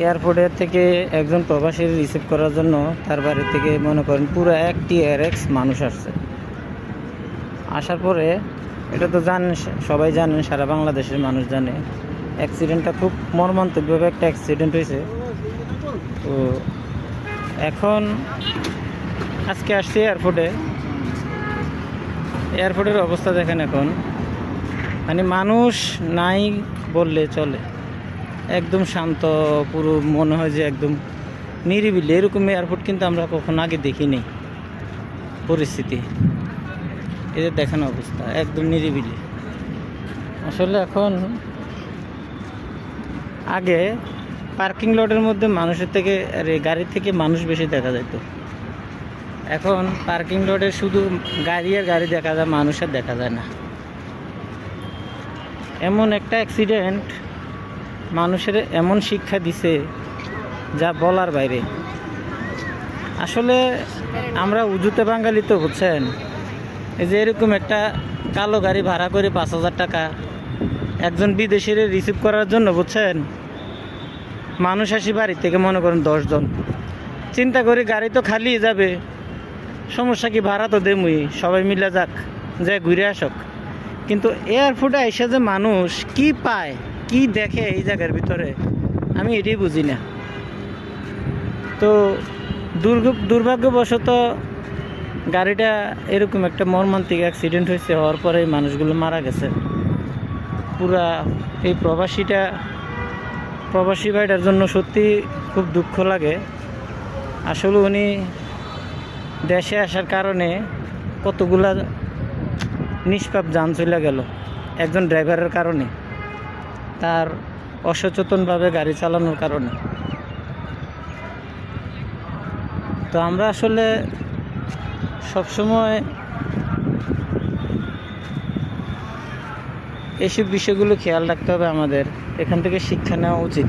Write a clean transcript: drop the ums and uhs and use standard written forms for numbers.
এয়ারপোর্টের থেকে একজন প্রবাসী রিসিভ করার জন্য তার বাড়ি থেকে মনে করেন পুরো একটি এয়ারএক্স মানুষ আসছে। আসার পরে এটা তো জানেন, সবাই জানেন, সারা বাংলাদেশের মানুষ জানে অ্যাক্সিডেন্টটা খুব মর্মান্তিকভাবে একটা অ্যাক্সিডেন্ট হয়েছে। তো এখন আজকে আসছি এয়ারপোর্টের অবস্থা দেখেন এখন, মানে মানুষ নাই বললে চলে, একদম শান্ত, পুরো মনে হয় যে একদম নিরিবিলি। এরকম এয়ারপোর্ট কিন্তু আমরা কখনো আগে দেখিনি। পরিস্থিতি এদের দেখানো অবস্থা একদম নিরিবিলি। আসলে এখন আগে পার্কিং লটের মধ্যে মানুষের থেকে গাড়ির থেকে মানুষ বেশি দেখা যেত। এখন পার্কিং লটে শুধু গাড়ি আর গাড়ি দেখা যায়, মানুষের দেখা যায় না। এমন একটা অ্যাক্সিডেন্ট মানুষের এমন শিক্ষা দিছে যা বলার বাইরে। আসলে আমরা উজুতে বাঙালি তো, বুঝছেন, এই যে এরকম একটা কালো গাড়ি ভাড়া করে 5,000 টাকা একজন বিদেশির রিসিভ করার জন্য, বুঝছেন, মানুষ আসি বাড়ি থেকে মনে করেন 10 জন। চিন্তা করি গাড়ি তো খালি যাবে, সমস্যা কি, ভাড়া তো দেমুই, সবাই মিলে যাক, যে ঘুরে আসক। কিন্তু এয়ারপোর্টে এসে যে মানুষ কি পায়, কি দেখে এই জায়গার ভিতরে, আমি এটাই বুঝি না। তো দুর্ভাগ্যবশত গাড়িটা এরকম একটা মর্মান্তিক অ্যাক্সিডেন্ট হয়েছে, হওয়ার পরে মানুষগুলো মারা গেছে। পুরা এই প্রবাসী ভাইটার জন্য সত্যি খুব দুঃখ লাগে। আসলে উনি দেশে আসার কারণে কতগুলা নিষ্পাপ যান চলে গেল একজন ড্রাইভারের কারণে, তার অসচেতনভাবে গাড়ি চালানোর কারণে। তো আমরা আসলে সবসময় এইসব বিষয়গুলো খেয়াল রাখতে হবে, আমাদের এখান থেকে শিক্ষা নেওয়া উচিত।